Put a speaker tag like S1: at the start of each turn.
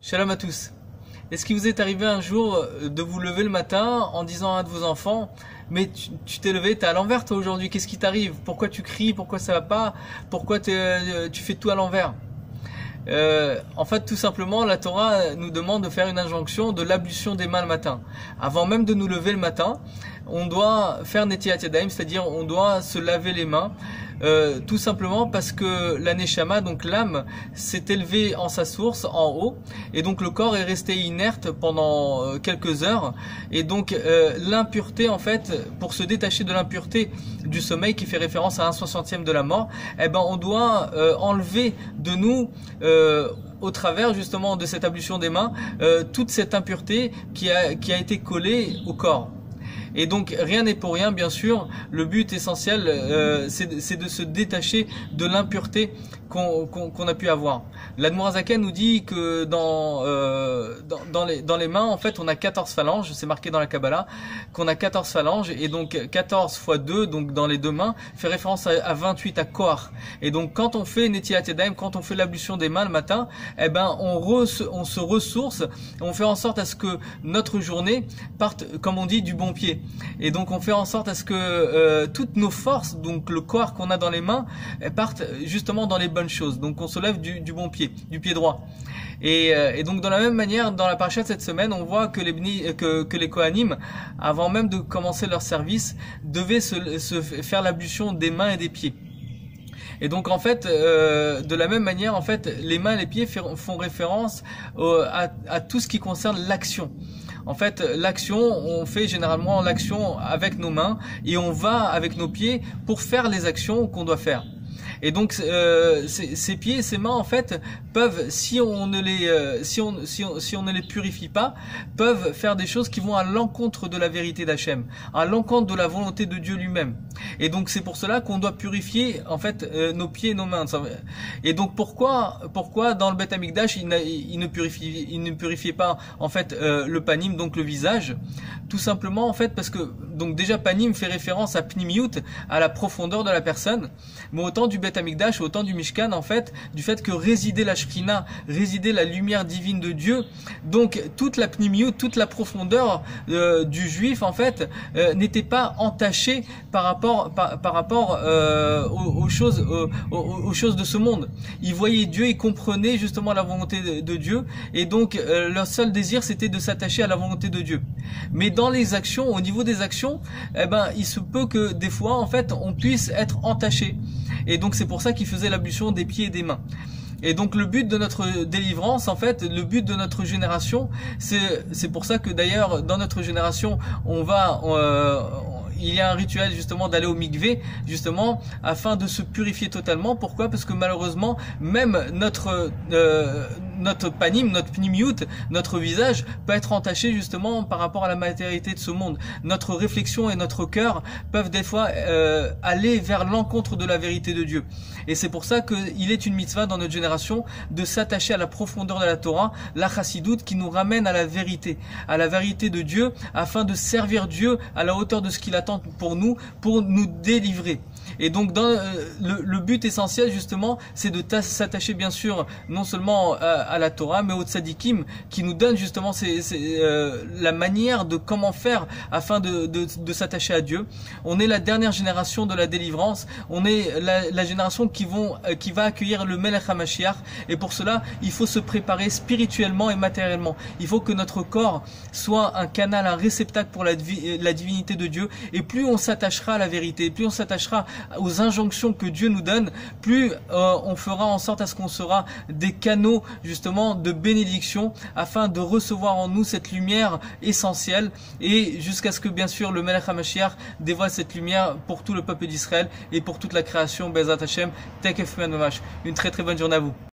S1: Shalom à tous. Est-ce qu'il vous est arrivé un jour de vous lever le matin en disant à un de vos enfants: mais tu t'es levé, t'es à l'envers toi aujourd'hui, qu'est-ce qui t'arrive? Pourquoi tu cries? Pourquoi ça va pas? Pourquoi tu fais tout à l'envers? En fait, tout simplement, la Torah nous demande de faire une injonction de l'ablution des mains le matin. Avant même de nous lever le matin, on doit faire Netilat Yadayim, c'est-à-dire on doit se laver les mains. Tout simplement parce que la Neshama, donc l'âme, s'est élevée en sa source, en haut, et donc le corps est resté inerte pendant quelques heures, et donc l'impureté, en fait, pour se détacher de l'impureté du sommeil qui fait référence à 1/60e de la mort, eh ben on doit enlever de nous au travers justement de cette ablution des mains toute cette impureté qui a été collée au corps. Et donc rien n'est pour rien, bien sûr. Le but essentiel, c'est de se détacher de l'impureté qu'on a pu avoir. L'Admour HaZaken nous dit que dans les mains, en fait, on a 14 phalanges. C'est marqué dans la Kabbalah qu'on a 14 phalanges, et donc 14 fois 2, donc dans les deux mains, fait référence à 28, à Koach. Et donc quand on fait Netilat Yadayim, quand on fait l'ablution des mains le matin, eh ben on se ressource, on fait en sorte à ce que notre journée parte, comme on dit, du bon pied. Et donc on fait en sorte à ce que toutes nos forces, donc le corps qu'on a dans les mains, partent justement dans les bonnes choses. Donc on se lève du bon pied, du pied droit. Et donc de la même manière, dans la paracha de cette semaine, on voit que les Kohanim, avant même de commencer leur service, devaient se faire l'ablution des mains et des pieds. Et donc en fait, de la même manière, en fait, les mains et les pieds font référence à tout ce qui concerne l'action. En fait, l'action, on fait généralement l'action avec nos mains et on va avec nos pieds pour faire les actions qu'on doit faire. Et donc ces pieds, ces mains, en fait, peuvent, si on ne les purifie pas, peuvent faire des choses qui vont à l'encontre de la vérité d'Hachem, à l'encontre de la volonté de Dieu lui-même. Et donc c'est pour cela qu'on doit purifier, en fait, nos pieds et nos mains. Et donc pourquoi dans le Beth Amikdash il ne purifiait pas, en fait, le panim, donc le visage? Tout simplement, en fait, parce que donc déjà panim fait référence à pnimiut, à la profondeur de la personne, mais autant du Beth Amikdash, autant du Mishkan, en fait, du fait que résidait la Shekhinah, résidait la lumière divine de Dieu. Donc toute la pnimiut, toute la profondeur du juif, en fait, n'était pas entachée par rapport aux choses de ce monde. Ils voyaient Dieu, ils comprenaient justement la volonté de Dieu, et donc leur seul désir, c'était de s'attacher à la volonté de Dieu. Mais dans les actions, au niveau des actions, eh ben il se peut que des fois, en fait, on puisse être entaché. Et donc c'est pour ça qu'ils faisaient l'ablution des pieds et des mains. Et donc le but de notre délivrance, en fait, le but de notre génération, c'est pour ça que d'ailleurs dans notre génération, il y a un rituel justement d'aller au mikvé, justement afin de se purifier totalement. Pourquoi? Parce que malheureusement, même notre panim, notre pnimiut, notre visage peut être entaché justement par rapport à la matérialité de ce monde. Notre réflexion et notre cœur peuvent des fois aller vers l'encontre de la vérité de Dieu. Et c'est pour ça qu'il est une mitzvah dans notre génération de s'attacher à la profondeur de la Torah, la chassidoute, qui nous ramène à la vérité de Dieu, afin de servir Dieu à la hauteur de ce qu'il attend pour nous délivrer. Et donc le but essentiel justement, c'est de s'attacher bien sûr non seulement à la Torah, mais aux tzadikim, qui nous donnent justement la manière de comment faire afin de s'attacher à Dieu. On est la dernière génération de la délivrance, on est la génération qui va accueillir le Melech HaMashiach, et pour cela il faut se préparer spirituellement et matériellement. Il faut que notre corps soit un canal, un réceptacle pour la divinité de Dieu, et plus on s'attachera à la vérité, plus on s'attachera aux injonctions que Dieu nous donne, plus on fera en sorte à ce qu'on sera des canaux justement de bénédiction, afin de recevoir en nous cette lumière essentielle, et jusqu'à ce que bien sûr le Melech HaMashiach dévoile cette lumière pour tout le peuple d'Israël et pour toute la création. Bezrat Hashem, Tekef Mamash. Une très très bonne journée à vous.